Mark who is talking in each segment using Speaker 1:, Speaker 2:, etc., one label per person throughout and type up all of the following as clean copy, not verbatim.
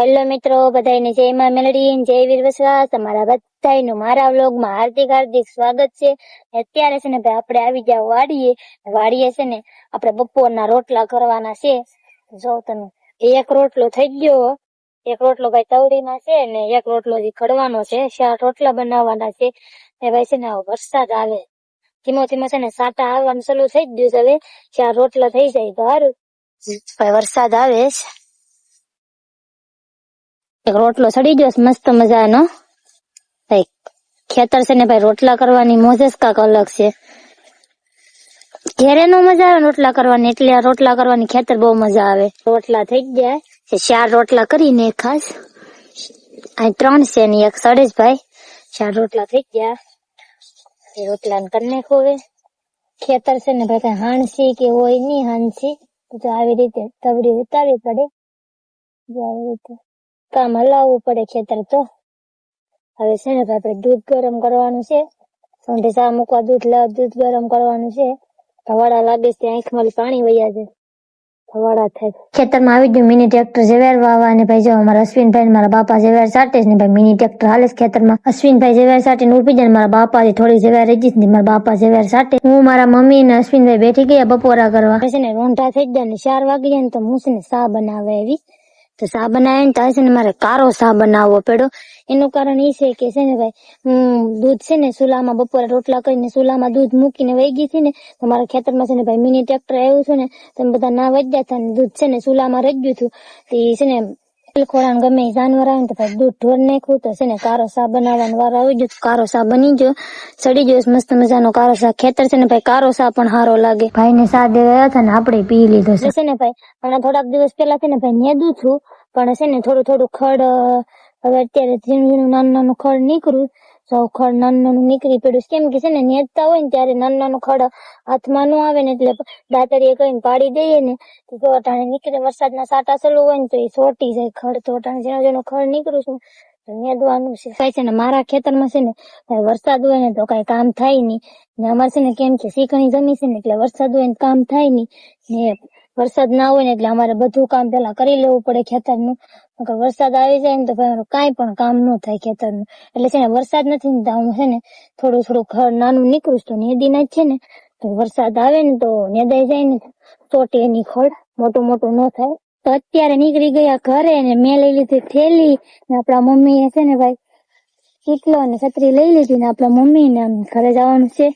Speaker 1: Hello મિત્રો, બધાને જય માં મેલડી, જય વીર વસવા. તમારા બધાનું મારા વ્લોગમાં હાર્દિક હાર્દિક સ્વાગત છે. અત્યારે છે ને ભાઈ આપણે આવી ગયા વાડીએ છે ને આપણે બપોરના રોટલા કરવાના છે. જો તમે એક રોટલો થઈ ગયો, એક રોટલો ભાઈ તવડીમાં છે ને એક રોટલો ખડવાનો છે. 4 રોટલા બનાવવાના છે. એ ભાઈ છે ને વરસાદ આવે ધીમો ધીમો છે ને સાટા આવવાનું ચાલુ થઈ જ ગયું છે. હવે 4 રોટલા થઈ જાય તો સારું. ભાઈ વરસાદ આવે એક રોટલો સડી ગયો મસ્ત મજાનો. ભાઈ ખેતર છે ને ભાઈ રોટલા કરવાની મોજ જ કાંક અલગ છે. ઘેરે નો મજા આવે રોટલા કરવાની, એટલે આ રોટલા કરવાની ખેતર બહુ મજા આવે. રોટલા થઈ ગયા છે, 4 રોટલા કરીને ખાસ અહીં 3 છે ને એક સડે જ ભાઈ. 4 રોટલા થઈ ગયા. એ રોટલા કરી નાખો. હવે ખેતર છે ને ભાઈ હાણસી કે હોય નહીં, હાણસી તો આવી રીતે તવડી ઉતારવી પડે. આવી રીતે કામ હલાવવું પડે ખેતર. તો હવે છે ને આપણે દૂધ ગરમ કરવાનું છે. સૌંઠે ચા મૂકવા દૂધ ગરમ કરવાનું છે. ધવાડા લાગે છે, આંખમાં પાણી વયા જાય, ધવાડા થાય. ખેતરમાં આવી ગયું મિની ટ્રેક્ટર જેવેર વાવા. અને ભાઈ જો અમારા અશ્વિનભાઈ મારા બાપા જેવેર સાટે છે ને ભાઈ મિની ટ્રેક્ટર હાલે છે ખેતરમાં. અશ્વિનભાઈ જેવેર સાટીને ઉભી જાય, મારા બાપા થોડી જેવેર રહી ગઈ, મારા બાપા જેવેર સાટે. હું મારા મમ્મી ને અશ્વિનભાઈ બેઠી ગયા બપોરા કરવા. છે ને રોંઢા થઈ ગયા ને 4 વાગી જાય ને તો હું છે ને ચા બનાવે એવી. તો ચા બનાવે ને ત્યાં છે ને મારે કારો ચા બનાવવો પડ્યો. એનું કારણ એ છે કે છે ને ભાઈ હું દૂધ છે ને ચૂલામાં બપોરે રોટલા કરીને ચૂલામાં દૂધ મૂકીને વહી ગઈ હતી ને તો મારા ખેતરમાં છે ને ભાઈ મિની ટ્રેક્ટર આવ્યું છે ને તમે બધા ના વજ્યા હતા ને દૂધ છે ને ચૂલામાં રહી ગયું હતું. તો એ છે ને ખોરાણ ગમે જાનવર આવે ને તો ભાઈ દૂધ ઢોર નાખ્યું. તો છે ને કારો ચા બનાવવાનો વારો આવી ગયો. કારો ચા બની ગયો, સડી ગયો મસ્ત મજાનો કારો ચા. ખેતર છે ને ભાઈ કારો ચા પણ સારો લાગે. ભાઈ ને ચા દેવા હતા ને આપણે પી લીધો છે ને ભાઈ. પણ થોડાક દિવસ પહેલા છે ને ભાઈ નેદું છું, પણ છે ને થોડું ખડ હવે અત્યારે ઝીણું નાનું ખડ નીકળ્યું. ખડ નાનું નીકળી પડ્યું. કેમ કે છે ને નેદતા હોય ને ત્યારે નાનું ખડ હાથમાં ન આવે ને એટલે દાતરીએ કહીને પાડી દઈએ ને તો અટાણે નીકળે. વરસાદના સાટા ચાલુ હોય ને તો એ ચોટી જાય ખડ. તો અટાણે જેનો ખડ નીકળ્યું છે નેદવાનું છે. થાય છે ને મારા ખેતરમાં છે ને વરસાદ હોય ને તો કઈ કામ થાય નહીં ને. અમારે છે ને કેમ છે શીખણી જમી છે ને એટલે વરસાદ હોય ને કામ થાય નહીં ને. વરસાદ ના હોય ને એટલે અમારે બધું કામ પેલા કરી લેવું પડે ખેતરનું. વરસાદ આવી જાય ને તો ભાઈ કાંઈ પણ કામ ન થાય ખેતરનું. એટલે છે ને વરસાદ નથી ને તો હું છે ને થોડું ખડ નાનું નીકળું તો નેદી નાખ છે ને તો વરસાદ આવે ને તો નેદાઈ જાય ને ચોટે એની ખડ, મોટું ન થાય. તો અત્યારે નીકળી ગયા ઘરે ને મેં લઈ લીધી થેલી ને આપણા મમ્મી છે ને ભાઈ કેટલો ને છત્રી લઈ લીધી ને આપણા મમ્મી ને ઘરે જવાનું છે.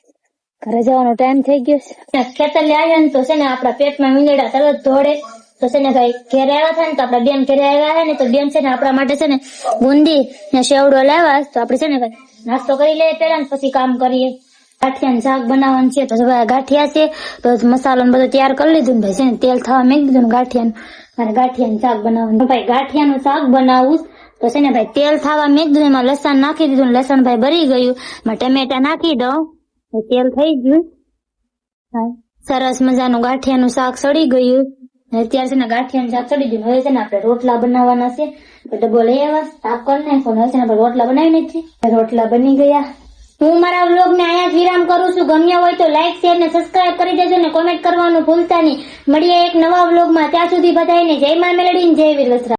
Speaker 1: ઘરે જવાનો ટાઈમ થઈ ગયો છે. ખેતર લઈ આવ્યા ને તો છે ને આપડા પેટમાં મીંદડા તરત દોડે. તો છે ને ભાઈ ઘેરે આવ્યા થાય ને તો આપડા બેન ઘેરે આવ્યા ને તો બેન છે ને આપણા માટે છે ને બુંદી ને સેવડો લાવ્યા. તો આપડે છે ને ભાઈ નાસ્તો કરી લઈએ પેલા ને પછી કામ કરીએ. ગાંઠિયાનું શાક બનાવવાનું છે. તો ભાઈ ગાંઠિયા છે તો મસાલો ને બધું તૈયાર કરી લીધું ને ભાઈ છે ને તેલ થવા મેં દીધું ને ગાંઠિયાનું. મારે ગાંઠિયાનું શાક બનાવવાનું. ભાઈ ગાંઠિયાનું શાક બનાવવું તો છે ને ભાઈ તેલ થવા મેં દીધું, એમાં લસણ નાખી દીધું. લસણ ભાઈ ભરી ગયું, એમાં ટમેટા નાખી દઉં, તેલ થઈ ગયું. સરસ મજાનું ગાંઠિયાનું શાક સડી ગયું. અત્યારે છે ને ગાંઠિયાનું શાક સડી ગયું. હવે છે ને આપણે રોટલા બનાવવાના છે. ડબ્બો લઈ આવ્યા, સાફ કરી નાખો. હવે છે ને આપણે રોટલા બનાવીને જ છે. રોટલા બની ગયા. હું મારા વ્લોગ ને અહીંયા વિરામ કરું છું. ગમ્યા હોય તો લાઈક, શેર ને સબસ્ક્રાઇબ કરી દેજો ને કોમેન્ટ કરવાનું ભૂલતા નહીં. મળીએ એક નવા વ્લોગમાં. ત્યાં સુધી બધાને જય માં મેલડી, જય વીર વસરા.